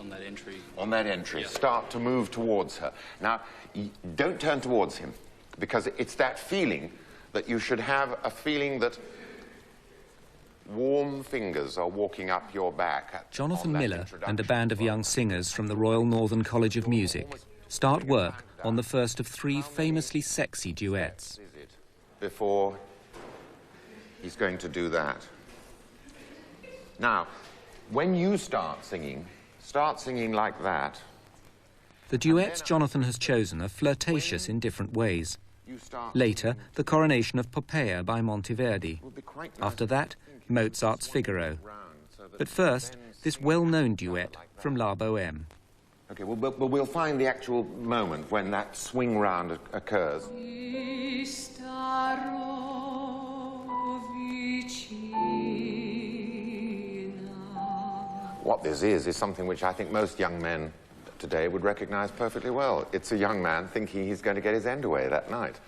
on that entry. On that entry, yeah. Start to move towards her. Now, don't turn towards him, because it's that feeling that you should have a feeling that warm fingers are walking up your back. Jonathan Miller and a band of young singers from the Royal Northern College of Music start work on the first of 3 famously sexy duets. Before he's going to do that. Now, when you start singing like that. The duets Jonathan has chosen are flirtatious in different ways. Later, the coronation of Poppaea by Monteverdi. After that, Mozart's Figaro. But first, this well-known duet from La Bohème. Okay, we'll find the actual moment when that swing round occurs. What this is something which I think most young men today would recognize perfectly well. It's a young man thinking he's going to get his end away that night.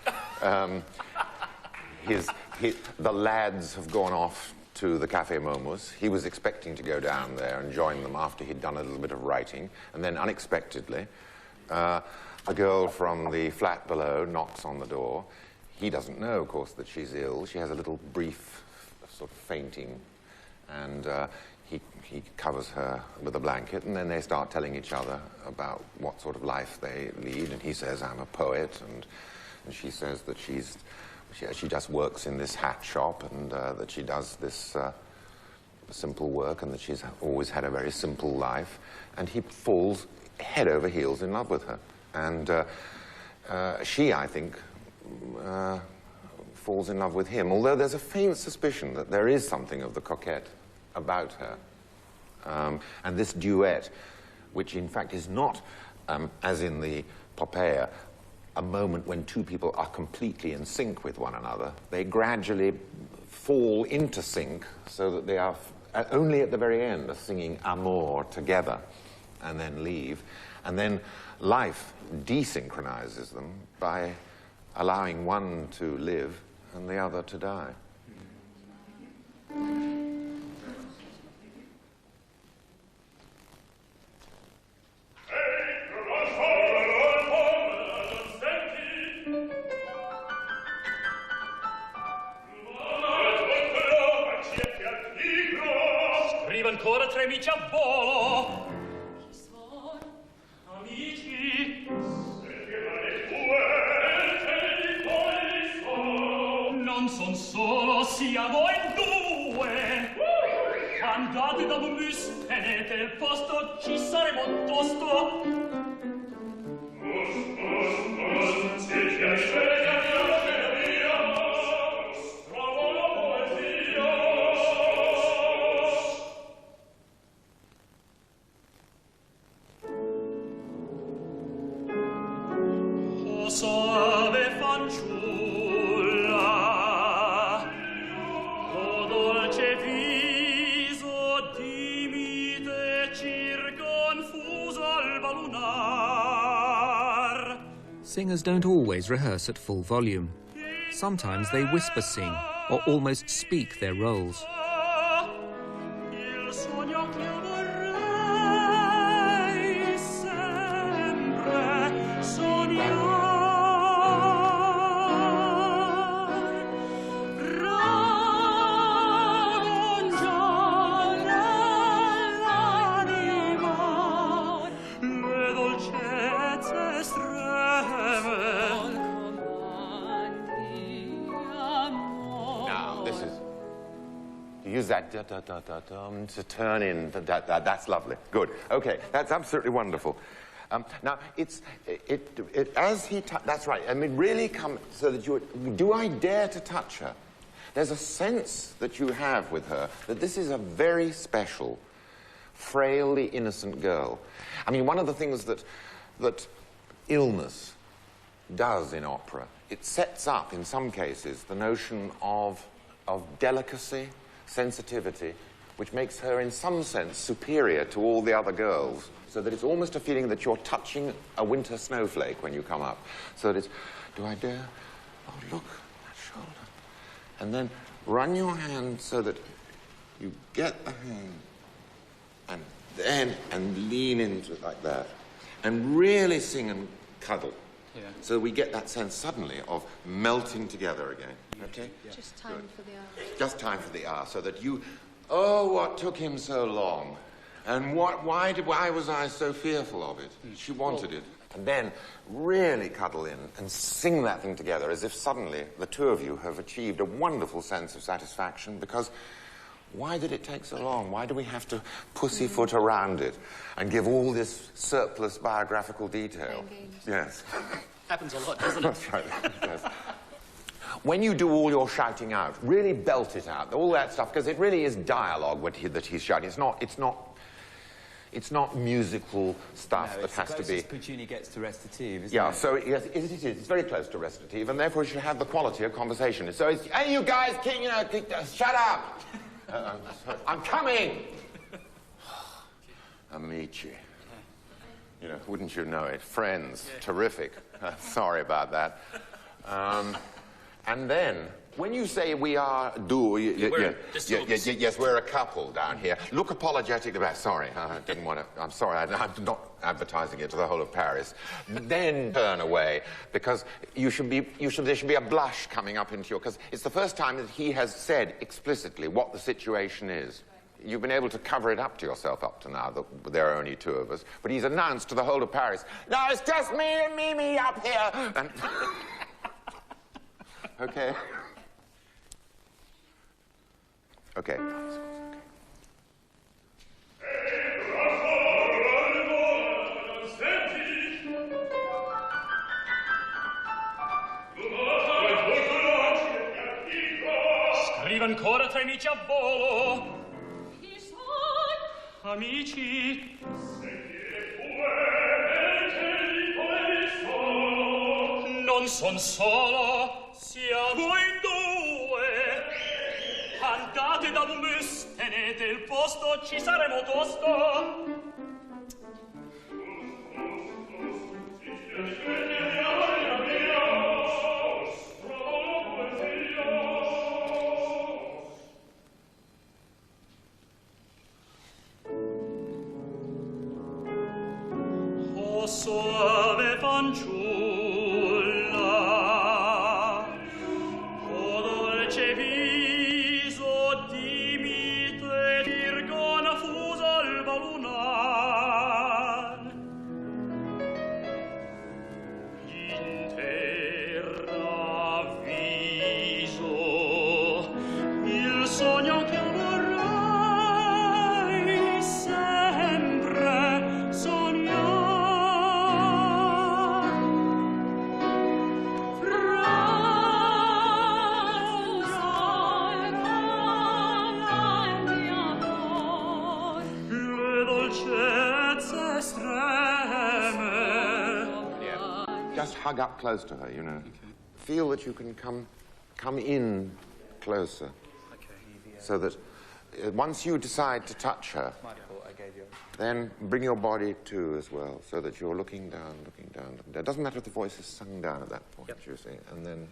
The lads have gone off to the Café Momus. He was expecting to go down there and join them after he'd done a little bit of writing, and then unexpectedly, a girl from the flat below knocks on the door. He doesn't know, of course, that she's ill. She has a little brief sort of fainting, and he covers her with a blanket, and then they start telling each other about what sort of life they lead, and he says, I'm a poet, and she says that she just works in this hat shop, and that she does this simple work, and that she's always had a very simple life, and he falls head over heels in love with her. And she, I think, falls in love with him, although there's a faint suspicion that there is something of the coquette about her. And this duet, which in fact is not, as in the Poppaea, a moment when 2 people are completely in sync with one another. They gradually fall into sync so that they are only at the very end are singing Amor together and then leave. And then life desynchronizes them by allowing one to live and the other to die. Ancora 3 amici a volo. Chi son? Amici. Non son solo, siamo in 2. Andate da un bus, tenete il posto, ci saremo tosto. Se piace. Singers don't always rehearse at full volume. Sometimes they whisper sing or almost speak their roles. Use that da-da-da-da-dum to turn in. That's lovely. Good. Okay, that's absolutely wonderful. Now, as he... That's right. I mean, really come so that you... Do I dare to touch her? There's a sense that you have with her that this is a very special, frailly innocent girl. I mean, one of the things that illness does in opera, it sets up, in some cases, the notion of delicacy, sensitivity, which makes her in some sense superior to all the other girls, so that it's almost a feeling that you're touching a winter snowflake when you come up. So that it's, do I dare? Oh, look, that shoulder. And then run your hand so that you get the hand and then, and lean into it like that. And really sing and cuddle. Yeah. So we get that sense suddenly of melting together again. Okay? Yeah. Just time for the hour. Just time for the hour, so that you, oh, what took him so long? And why was I so fearful of it? She wanted it. And then really cuddle in and sing that thing together as if suddenly the two of you have achieved a wonderful sense of satisfaction, because why did it take so long? Why do we have to pussyfoot around it and give all this surplus biographical detail? Yes. Happens a lot, doesn't it? That's right. Yes. When you do all your shouting out, really belt it out, all that stuff, because it really is dialogue that he's shouting. It's not musical stuff that has to be. Puccini gets to recitative, isn't Yeah, it? so yes, it is. It's very close to recitative, and therefore it should have the quality of conversation. So it's, hey, you guys, shut up! I'm coming! Amici. You know, wouldn't you know it? Friends. Yeah. Terrific. Sorry about that. And then, when you say we are yes, we're a couple down here. Look apologetic about. Sorry, I didn't want to. I'm sorry. I'm not advertising it to the whole of Paris. Then turn away, because there should be a blush coming up into your. Because it's the first time that he has said explicitly what the situation is. You've been able to cover it up to yourself up to now, that there are only two of us. But he's announced to the whole of Paris, no, it's just me and Mimi up here. And okay. Okay. Scrive ancora tra amici a volo. Chi sono? Amici. Non son solo, siamo in due. Andate dal bus, tenete il posto, ci saremo tosto. Oh, soave fanciulla, oh, dolce viso di mite virgona fusa al balunar. In terra viso il sogno che vorrai sempre sognare. Just hug up close to her, you know. Okay. Feel that you can come in closer. Okay. So that once you decide to touch her, then bring your body too as well, so that you're looking down, looking down, looking down. It doesn't matter if the voice is sung down at that point, you see, and then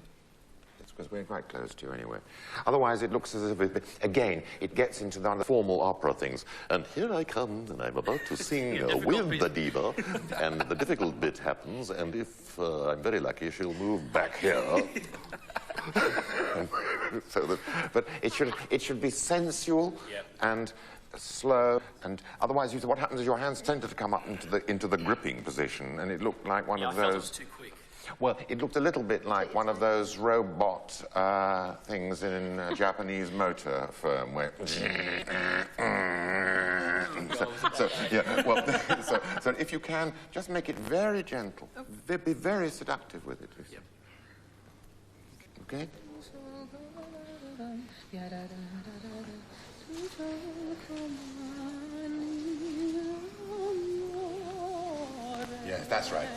it's because we're quite close to you anyway. Otherwise, it looks as if, again, it gets into the formal opera things. And here I come, and I'm about to sing with the diva, and the difficult bit happens, and if I'm very lucky, she'll move back here. So that, but it should be sensual and slow, and otherwise, what happens is your hands tend to come up into the gripping position, and it looked like one of those. I felt it was too quick. Well, it looked a little bit like one of those robot things in a Japanese motor firm where. So if you can, just make it very gentle. Be very seductive with it. Yep. Okay? Yes, that's right.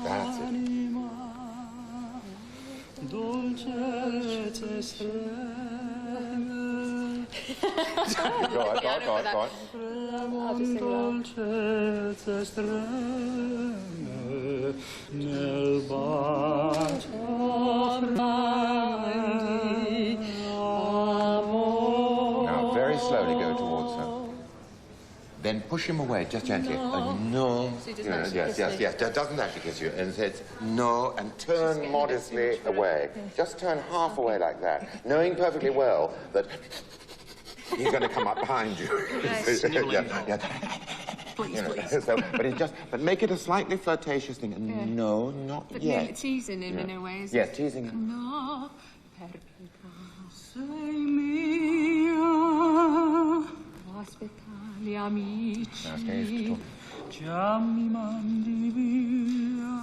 That's it. Go on. I'll just sing that. then push him away, just gently. No. So he doesn't actually yes, kiss yes, me. yes. Doesn't actually kiss you. And says no, and turn modestly away. Just turn half away like that, knowing perfectly well that he's going to come up behind you. Please, please. But make it a slightly flirtatious thing. No, not But yet. teasing him in a way, isn't Yes, it? teasing him. No, Sei mia, aspettare gli amici. già mi mandi via.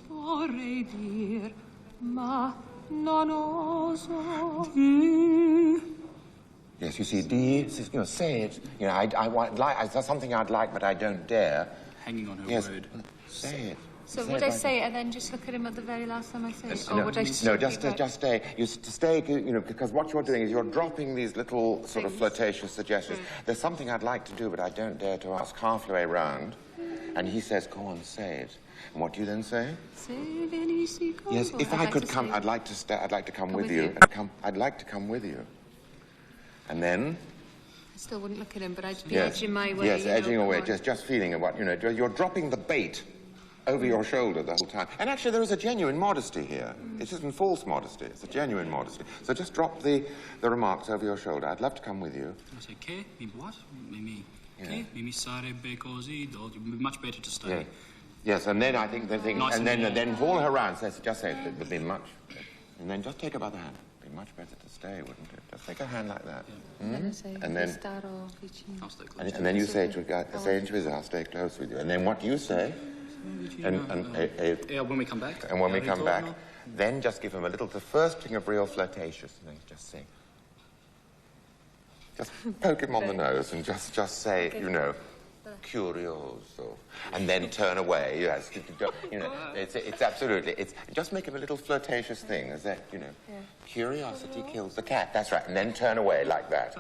Vorrei dir, ma non oso. Yes, you see, say it. I want, that's something I'd like, but I don't dare. Hanging on her Yes, word. say it. So would I say it and then just look at him at the very last time I say it? Or No, would I just... no, just stay. Stay, because what you're doing is you're dropping these little sort of Things. flirtatious suggestions. There's something I'd like to do, but I don't dare to ask halfway round. And he says, go on, say it. And what do you then say? Se venissi con Yes, voi. if I I'd could like to come, say- I'd like to stay. I'd like to come with with you. you. I'd like to come with you. And then, I still wouldn't look at him, but I'd be yes, edging my way. yes, you know, edging come away, on. just feeling what you're dropping the bait over your shoulder the whole time. And actually, there is a genuine modesty here. It isn't false modesty; it's a genuine modesty. So just drop the remarks over your shoulder. I'd love to come with you. I say, che? What? Mimi. Yeah. Che? Mimi sarebbe così. Much better to stay. Yeah. Yes, and then I think the thing, Nice and and then haul her round. Just say it would be much, and then just take her by the hand. It'd be much better to stay, wouldn't it? Just take her hand like that. Then say, And then- starò vicino. I'll stay close. And then you say to a guy, say into his I'll stay close with you. And then what do you say? Yeah, when we come back. And when we come back, Ritorno. then just give him the first thing of real flirtatious, and then just say, just poke him on the nose and just say, curioso, and then turn away. Yes, it's absolutely. It's just make him a little flirtatious thing, is that curiosity kills the cat. That's right, and then turn away like that.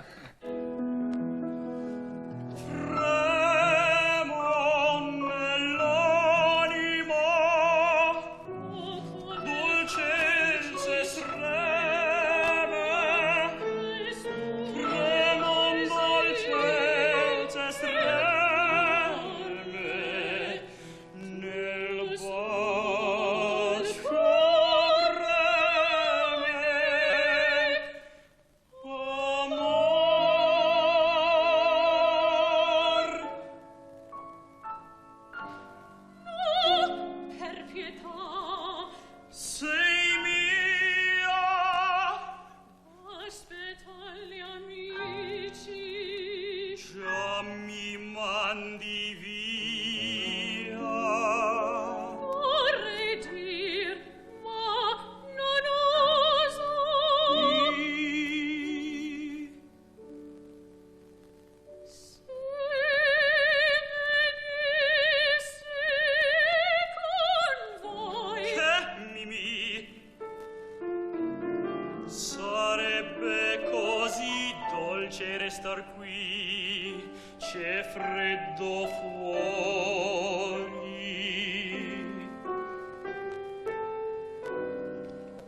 Restar qui, c'è freddo fuori.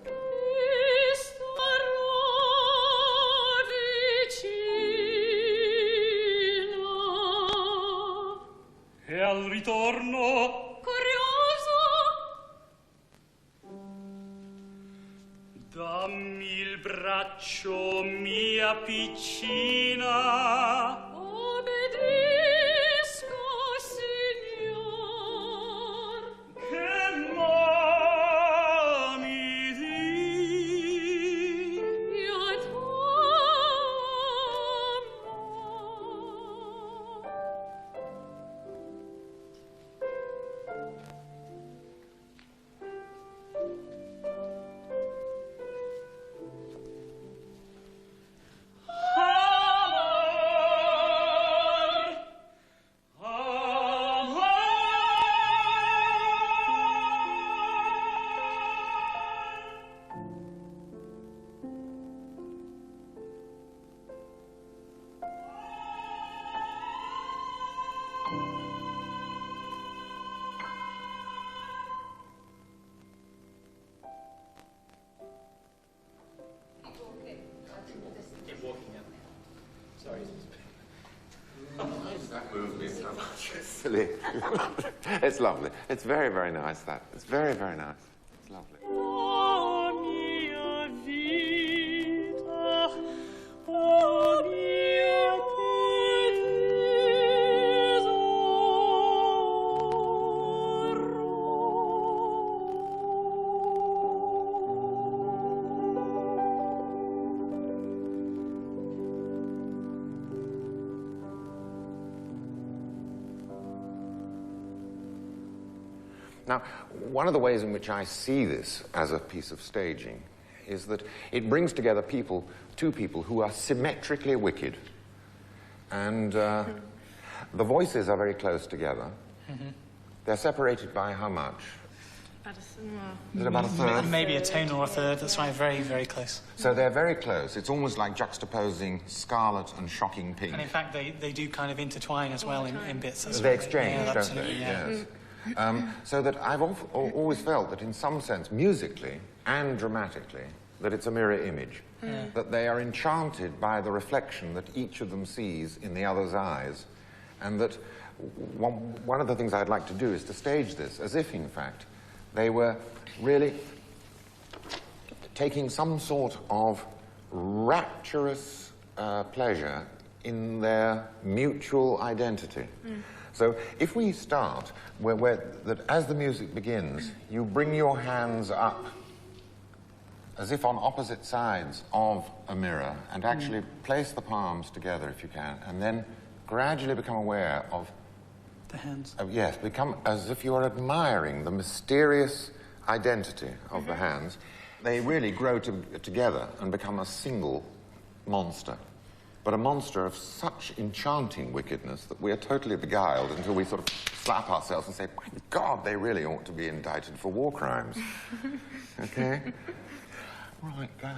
E starò vicino. E al ritorno curioso, dammi il braccio, mia piccina. Obbedisco, signor. Che m'ami di? Io Keep walking, yeah. Sorry. silly. It's lovely. It's very, very nice, that. It's very, very nice. It's lovely. Oh, mia vita, oh, mia Now, one of the ways in which I see this as a piece of staging is that it brings together two people who are symmetrically wicked. And the voices are very close together. They're separated by how much? Is it about a third? Maybe a tone or a third, that's right, very, very close. So they're very close. It's almost like juxtaposing scarlet and shocking pink. And in fact, they do kind of intertwine as well in bits. That's They right. exchange, Yeah, don't they? absolutely, yeah. Yes. So that I've always felt that in some sense, musically and dramatically, that it's a mirror image. That they are enchanted by the reflection that each of them sees in the other's eyes. And that one of the things I'd like to do is to stage this as if, in fact, they were really taking some sort of rapturous pleasure in their mutual identity. So if we start that as the music begins, you bring your hands up as if on opposite sides of a mirror and actually place the palms together if you can, and then gradually become aware of The hands. Yes, become as if you are admiring the mysterious identity of the hands. They really grow together and become a single monster. But a monster of such enchanting wickedness that we are totally beguiled until we sort of slap ourselves and say, my God, they really ought to be indicted for war crimes. Okay? Right, go.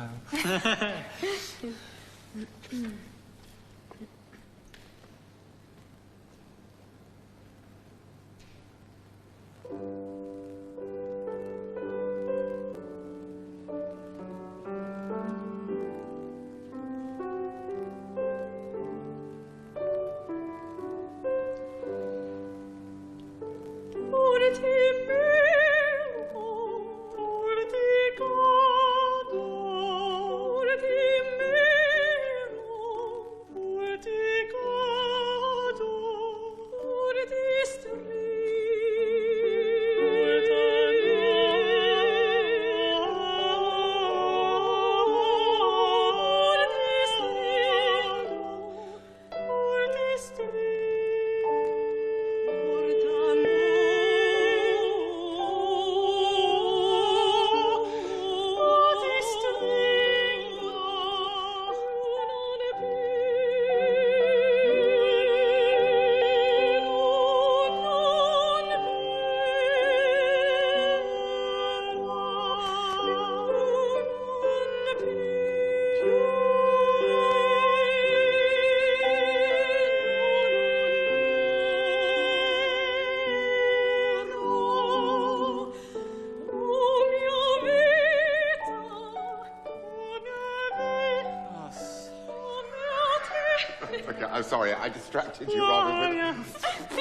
Okay, I'm sorry, I distracted you rather than...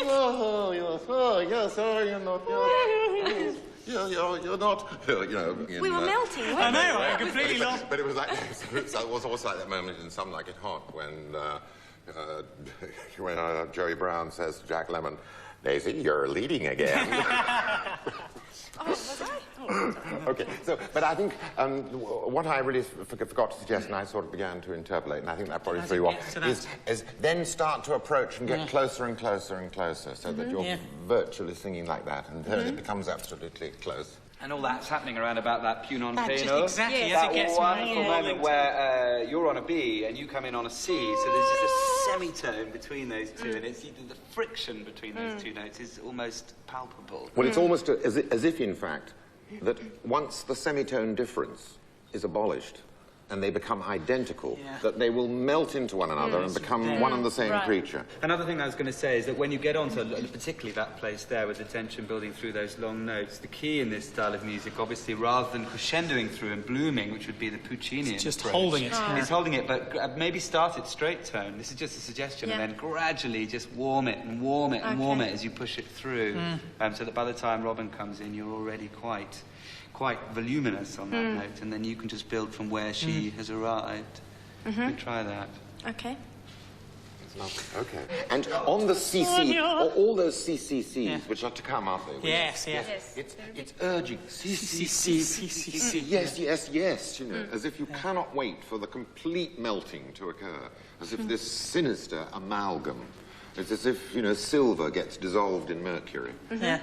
Oh, yes, you're not, you know... We were melting, weren't we? I know, I completely lost. But it was like, it was also like that moment in Some Like It Hot when Joey Brown says to Jack Lemmon, Daisy, you're leading again. Oh, was I? Okay, so, but I think what I really forgot to suggest, and I sort of began to interpolate, and I think that probably threw you off, is then start to approach and get closer and closer and closer, so that you're virtually singing like that, and then it becomes absolutely close. And all that's happening around about that piano. Exactly, Yes. as it gets That wonderful more moment where you're on a B and you come in on a C, so there's just a semitone between those two, and it's the friction between those two notes is almost palpable. Well, it's almost as if, in fact, that once the semitone difference is abolished, and they become identical, Yeah. that they will melt into one another and become one and the same creature. Another thing I was going to say is that when you get onto particularly that place there with the tension building through those long notes, the key in this style of music, obviously, rather than crescendoing through and blooming, which would be the Puccinian It's just approach, holding it. It's holding it, but maybe start it straight tone. This is just a suggestion, and then gradually just warm it and warm it and warm it as you push it through, so that by the time Robin comes in, you're already quite voluminous on that note, and then you can just build from where she has arrived. We try that. Okay. Okay. And on the CC, all those CCCs, which are to come, aren't they? Yes. It's urging. CCC. Yes, you know, as if you cannot wait for the complete melting to occur, as if this sinister amalgam, it's as if, you know, silver gets dissolved in mercury. Yeah.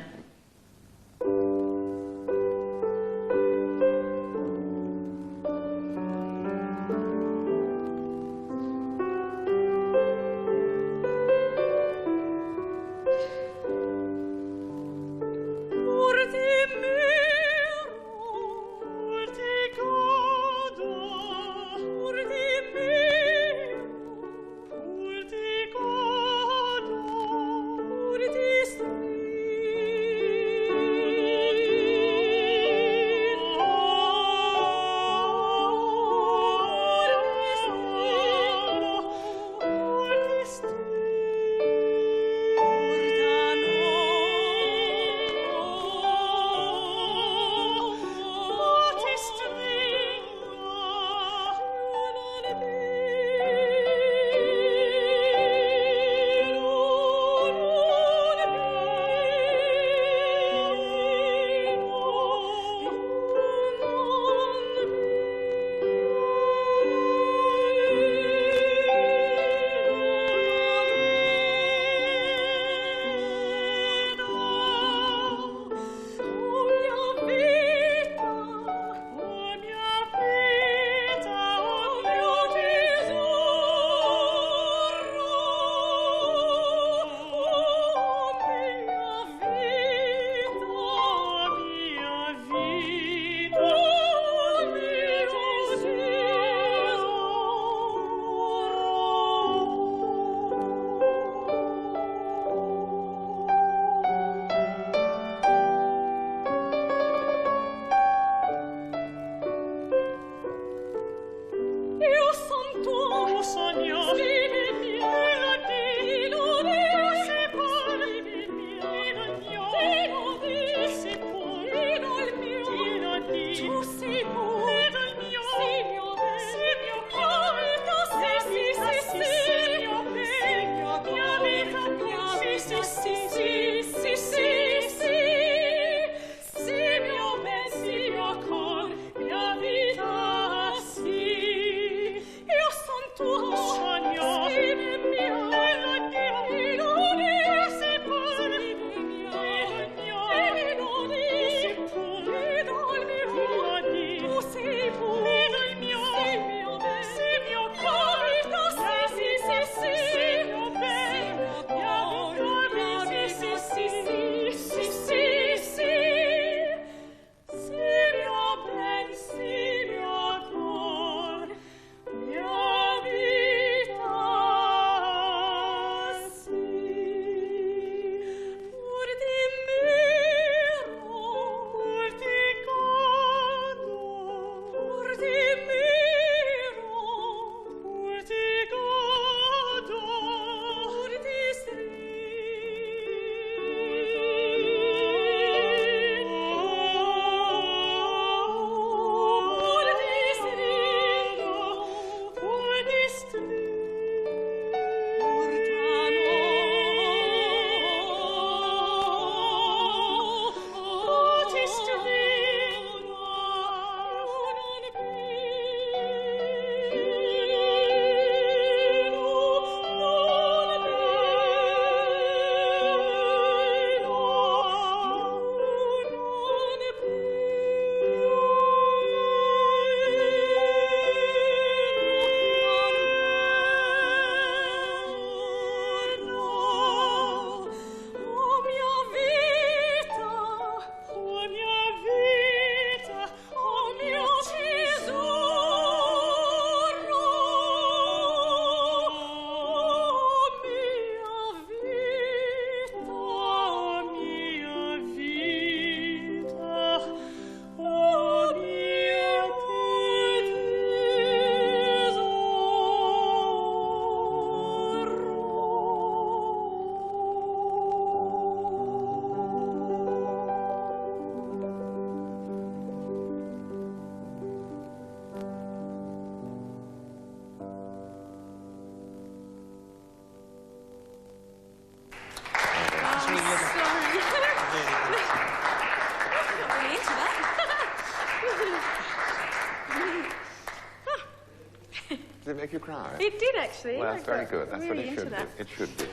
Does it make you cry? It did, actually. Well, that's very good. That's what it should do. It should do.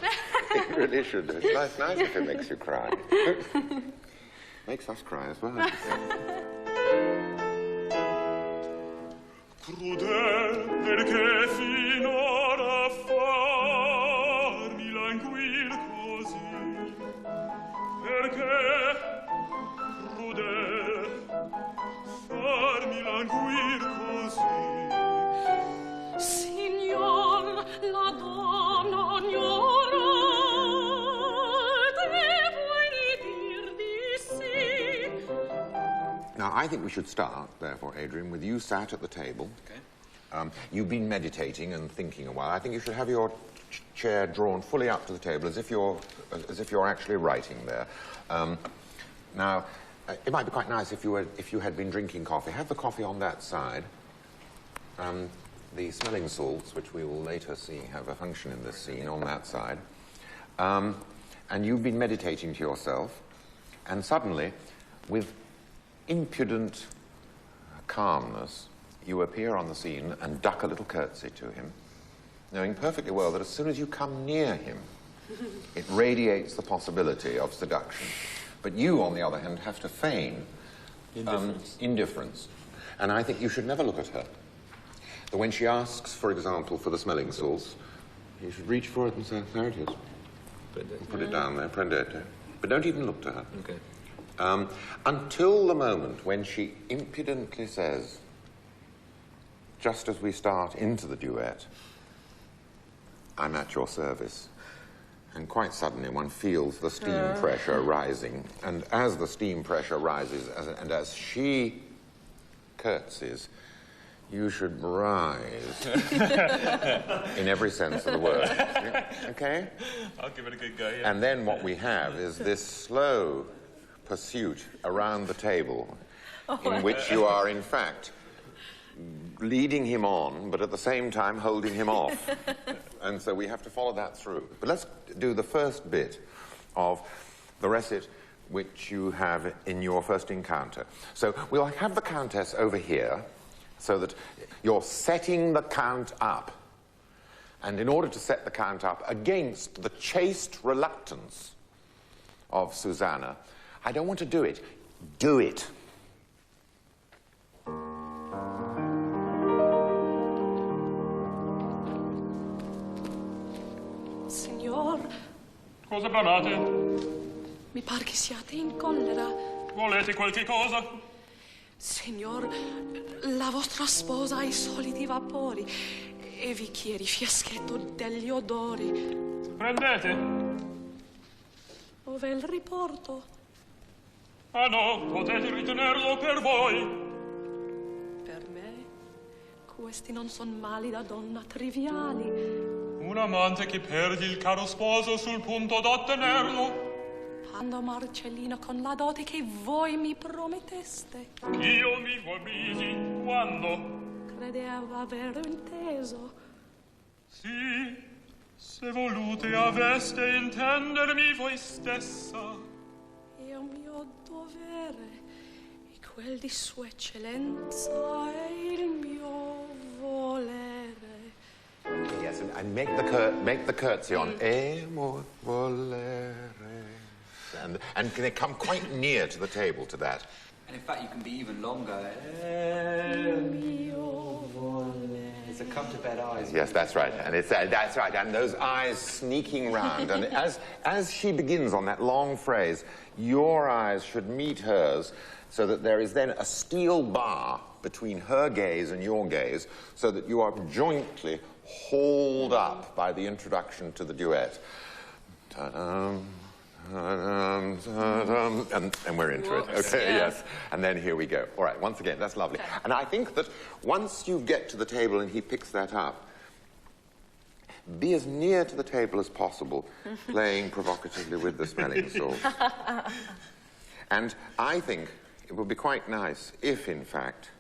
It really should do. It's nice if it makes you cry. Makes us cry as well. Crudel, perché finora farmi languir così? Perché, crudel, farmi languir così? Signor, la donna ognora deve dir di sì. Now, I think we should start, therefore, Adrian, with you sat at the table. Okay. You've been meditating and thinking a while. I think you should have your chair drawn fully up to the table, as if you're actually writing there. Now, it might be quite nice if you had been drinking coffee. Have the coffee on that side. The smelling salts, which we will later see have a function in this scene, on that side. And you've been meditating to yourself, and suddenly, with impudent calmness, you appear on the scene and duck a little curtsy to him, knowing perfectly well that as soon as you come near him, it radiates the possibility of seduction. But you, on the other hand, have to feign indifference. And I think you should never look at her. That when she asks, for example, for the smelling salts, you should reach for it and say, there it is. Put it down there, prendete. But don't even look to her. Okay. Until the moment when she impudently says, just as we start into the duet, I'm at your service. And quite suddenly one feels the steam pressure rising. And as the steam pressure rises, and as she curtsies, you should rise in every sense of the word. Okay? I'll give it a good go, yeah. And then what we have is this slow pursuit around the table in which you are, in fact, leading him on, but at the same time holding him off. And so we have to follow that through. But let's do the first bit of the recit which you have in your first encounter. So we'll have the Countess over here, so that you're setting the Count up. And in order to set the Count up against the chaste reluctance of Susanna, I don't want to do it. Do it. Signor, Cosa bramate? mi par che siate in collera. Volete qualche cosa? Signor, la vostra sposa ha i soliti vapori e vi chiedi fiaschetto degli odori. Prendete? Ove il riporto? Ah no, potete ritenerlo per voi. Per me, questi non son mali da donna triviali. Un amante che perde il caro sposo sul punto d'ottenerlo. Quando Marcellino con la dote che voi mi prometteste. Io mi volmisi quando? Credevo aver inteso. Sì, se volute aveste intendermi voi stessa. È un mio dovere, e quel di sua eccellenza è il mio volere. Yes, and make the curtsy on e volere. And they come quite near to the table to that. And in fact, you can be even longer. It's a come-to-bed eyes. Yes, that's right. And it's that's right. And those eyes sneaking round. And as she begins on that long phrase, your eyes should meet hers, so that there is then a steel bar between her gaze and your gaze, so that you are jointly hauled up by the introduction to the duet. Ta-dum. And we're into it. Okay, yes. And then here we go. All right, once again, that's lovely. Okay. And I think that once you get to the table and he picks that up, be as near to the table as possible, playing provocatively with the smelling salts. And I think it would be quite nice if, in fact,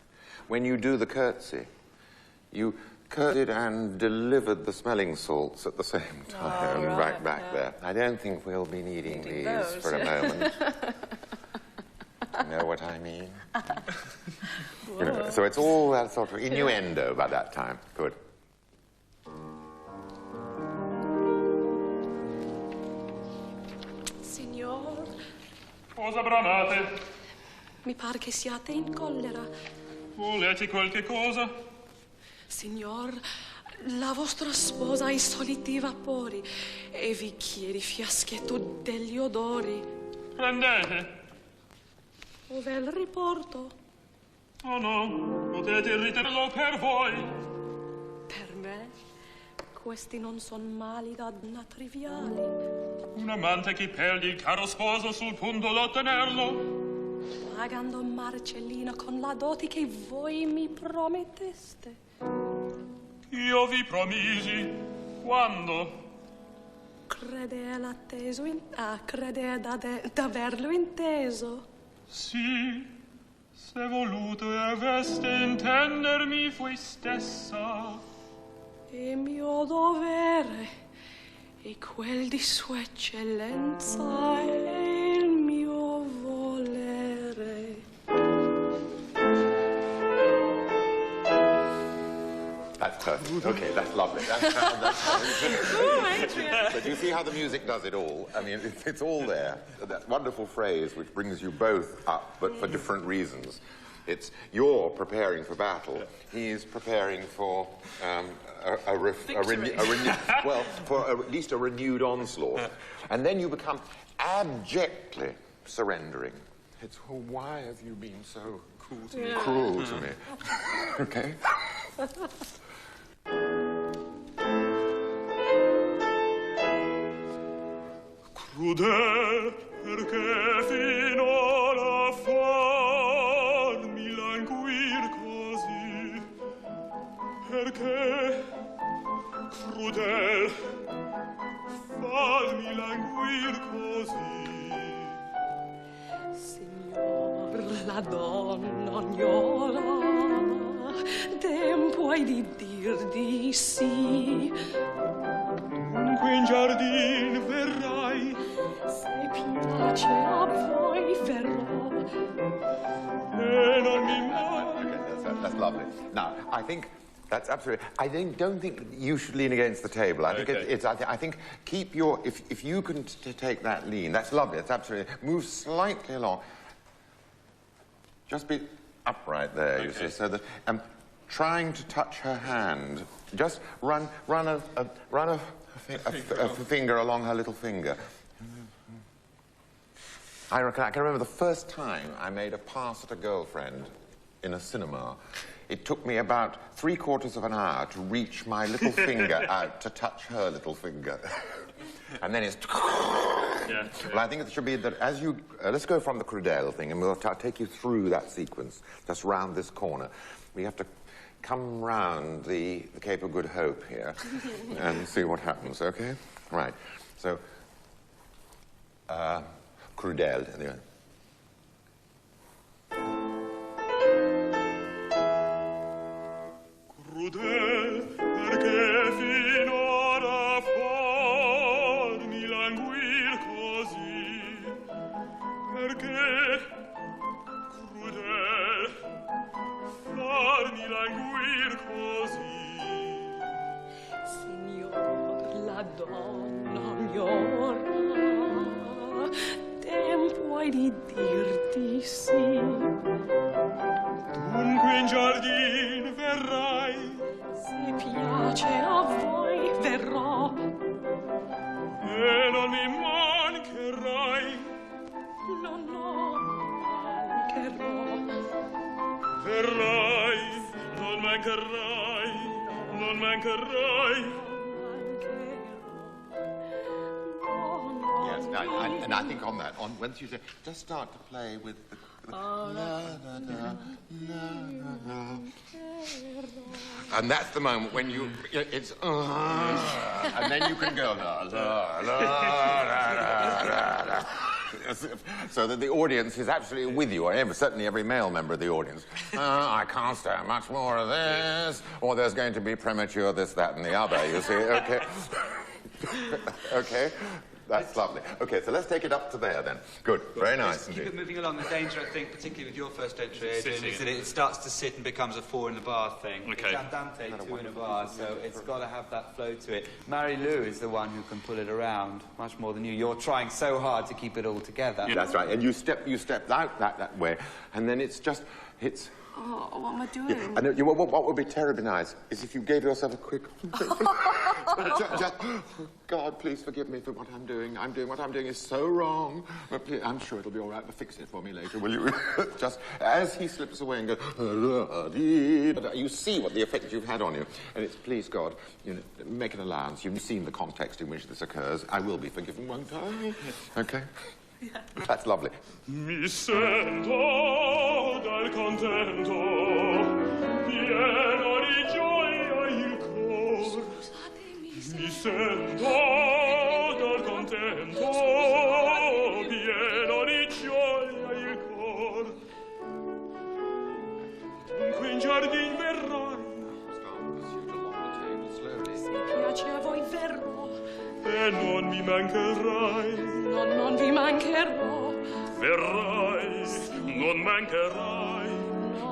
when you do the curtsy, you curtsied and delivered the smelling salts at the same time, back there. I don't think we'll be needing these for a moment. You know what I mean? So it's all that sort of innuendo by that time. Good. Cosa bramate? Mi pare che siate in collera. Volete qualche cosa? Signor, la vostra sposa ha i soliti vapori e bicchieri, fiaschetto degli odori. Prendete. Dov'è il riporto? Oh no, potete ritenerlo per voi. Per me, questi non sono mali da triviali. Un amante che perde il caro sposo sul punto d'ottenerlo. Pagando Marcellino con la dote che voi mi prometteste. Io vi promisi. Quando? Crede d'averlo inteso. Sì, se voluto e aveste intendermi voi stessa. E mio dovere e quel di sua eccellenza è il mio volere. That's perfect. Okay, that's lovely. But you see how the music does it all? I mean, it's all there. That wonderful phrase which brings you both up, but for different reasons. It's you're preparing for battle. He's preparing for at least a renewed onslaught. And then you become abjectly surrendering. It's, well, why have you been so cruel to me? Okay? Crudel, perché finora farmi languir così? Perché, crudel, farmi languir così? Signor, la donna ignora, tempo hai di dir di sì. Dunque in giardin verrai, se piace a voi verrò. E non mi That's lovely. Now, I think that's absolutely. Don't think you should lean against the table. I think Okay. I think keep your. If you can take that lean, that's lovely. That's absolutely. Move slightly along. Just be upright there. You see, so that trying to touch her hand. Just run a finger along her little finger. I can remember the first time I made a pass at a girlfriend in a cinema. It took me about 3/4 of an hour to reach my little finger out to touch her little finger. And then it's... Yeah. Well, I think it should be that as you... let's go from the Crudel thing, and we'll take you through that sequence, just round this corner. We have to come round the Cape of Good Hope here and see what happens, okay? Right. So, Crudel. Anyway. Crudel, perché finora farmi languir così? Perché, crudel, farmi languir così? Signor, la donna ignora, tempo hai di dirti sì. Dunque in giardin verrai, Se piace a voi verrò. e non mi mancherai. No, mancherò. Verrai, non mancherai, non mancherai. Yes, and I think on that, once you say, just start to play with the... And that's the moment when it's... and then you can go... La, la, la, la, la, la. So that the audience is absolutely with you, or certainly every male member of the audience. I can't stand much more of this, or there's going to be premature this, that, and the other, you see, okay? Okay? That's lovely. Okay, so let's take it up to there then. Good. Very nice Keep indeed. it moving along. The danger, I think, particularly with your first entry, Adrian, is that it starts to sit and becomes a 4 in the bar thing. Okay. It's Andante, 2 in a bar, so it's got to have that flow to it. Mary Lou is the one who can pull it around much more than you. You're trying so hard to keep it all together. Yeah. That's right. And you step out that way, and then it's. Oh, what am I doing? Yeah, I know, what would be terribly nice is if you gave yourself a quick... God, please forgive me for what I'm doing. What I'm doing is so wrong. But please, I'm sure it'll be all right, but fix it for me later, will you? Just as he slips away and goes... You see what the effect you've had on you. And it's, please, God, make an allowance. You've seen the context in which this occurs. I will be forgiven one time. Okay? Yeah. That's lovely. Mi sento dal contento, pieno di gioia il cor. Mi sento dal contento, pieno di gioia il cor. Dunque in giardin verrai. Se piace a voi verrò. E non mi mancherai. Non vi mancherò. Verrai, non mancherai,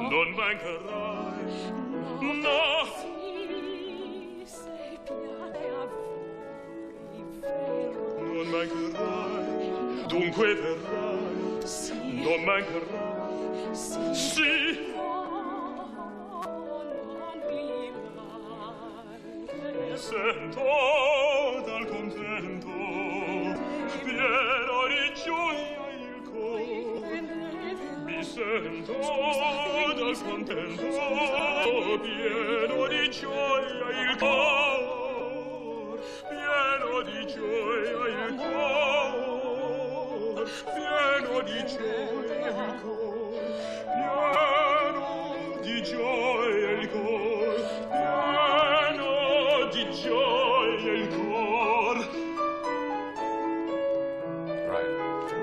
non mancherai. No. Sì, se piace a voi verrò. Non mancherai, dunque verrai. Sì. Non mancherai. Sì. Sì. Sento dal contento, pieno di gioia il cor. Mi sento dal contento, pieno di gioia il cor. Pieno di gioia il cor. Pieno di gioia il cor. Pieno di gioia il cor. Di gioia il cor.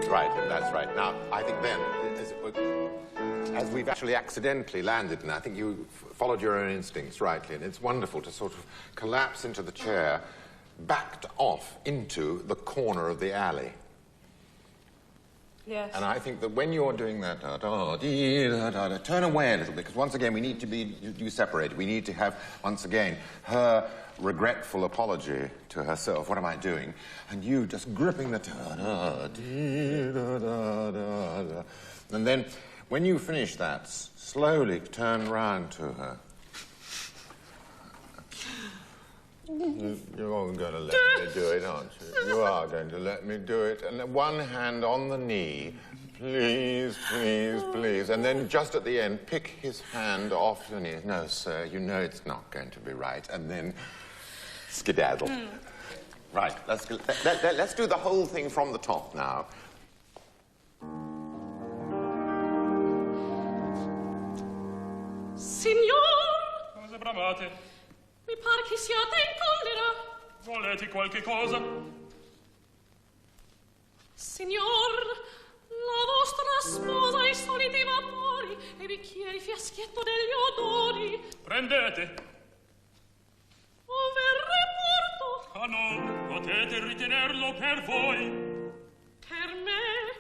Right, that's right. Now, I think then, as we've actually accidentally landed, and I think you followed your own instincts rightly, and it's wonderful to sort of collapse into the chair, backed off into the corner of the alley. Yes. And I think that when you're doing that, turn away a little bit, because once again, we need to be you separated. We need to have, once again, her regretful apology to herself. What am I doing? And you just gripping the and then, when you finish that, slowly turn round to her. You're going to let me do it, aren't you? You are going to let me do it. And one hand on the knee. Please, please, please. And then just at the end, pick his hand off the knee. No, sir, you know it's not going to be right. And then skedaddle. Right, let's do the whole thing from the top now. Signor! Cosa bramate? Mi par che siate in collera. Volete qualche cosa? Signor, la vostra sposa i soliti vapori e bicchieri fiaschetto degli odori. Prendete. Ove porto? Ah no, potete ritenerlo per voi. Per me,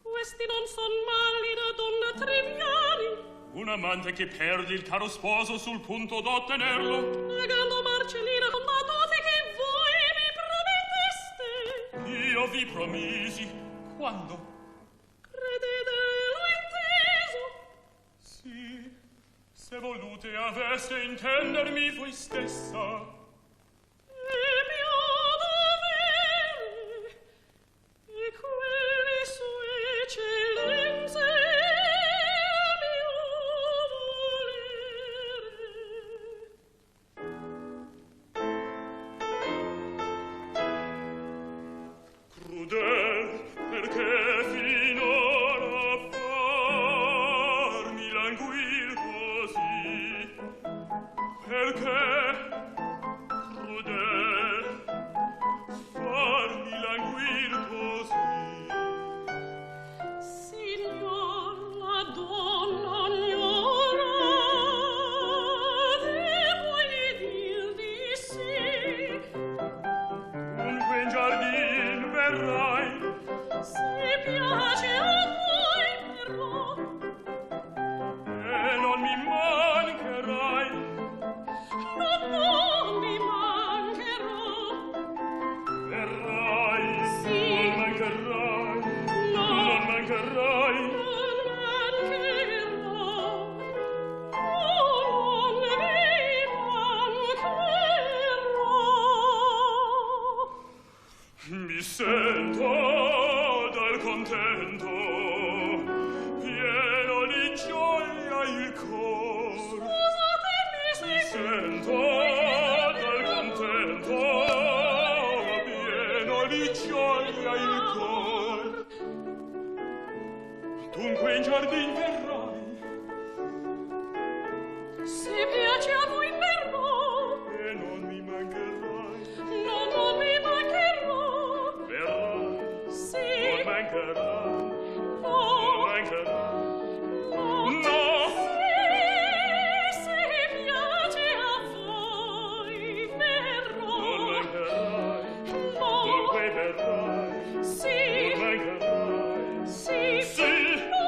questi non son mali da donna triviali. Un amante che perde il caro sposo sul punto d'ottenerlo. Pagando Marcellina con la dote che voi mi prometteste. Io vi promisi. Quando? Credete l'ho inteso? Sì, se volute avesse intendermi voi stessa. E mio dovere, e quelli sue eccellenze. Perché finora farmi languir così? Perché crudel farmi languir così? Signor, la donna ognora vuoi dir di sì? Dunque in giardin in giardin verrai. Se piace a voi verrò, E non mi mancherai. no, non mi mancherò. Verrai. Sì, Non mancherai. Non no, mancherai. no, No. sì, se piace a voi verrò. Non mancherai. No, Dunque verrai. sì, Non mancherai. sì, Sì. no,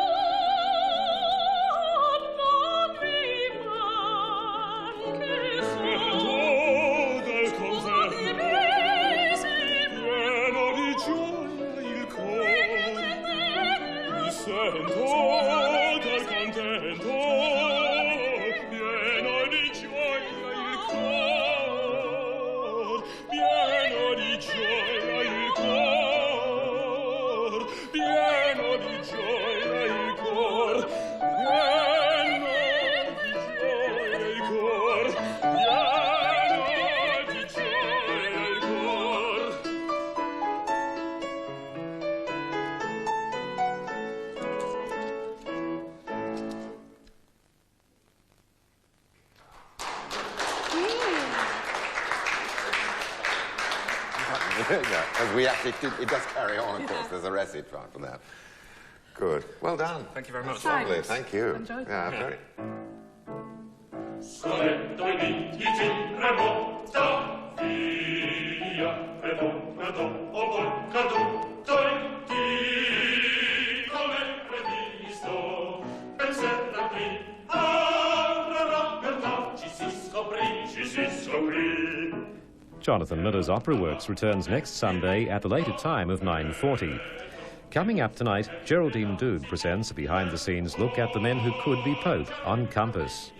non mi mancherò. Del concerto. Pieno di gioia il cor. Mi sento dal contento. Pieno di gioia il cor. Pieno di gioia il cor. Pieno di gioia il cor. Pieno di gioia il cor. Pieno di gioia il cor. Because we actually it does carry on, of course. There's a recit part for that. Good. Well done. Thank you very much. Lovely. Thank you. Enjoyed Yeah, very. Soletto i vitici remota via, redo, o porca tutto in ti, come previsto, ben serrati, per ci si scoprì, ci si scoprì. Jonathan Miller's Opera Works returns next Sunday at the later time of 9:40. Coming up tonight, Geraldine Dood presents a behind-the-scenes look at the men who could be Pope on Compass.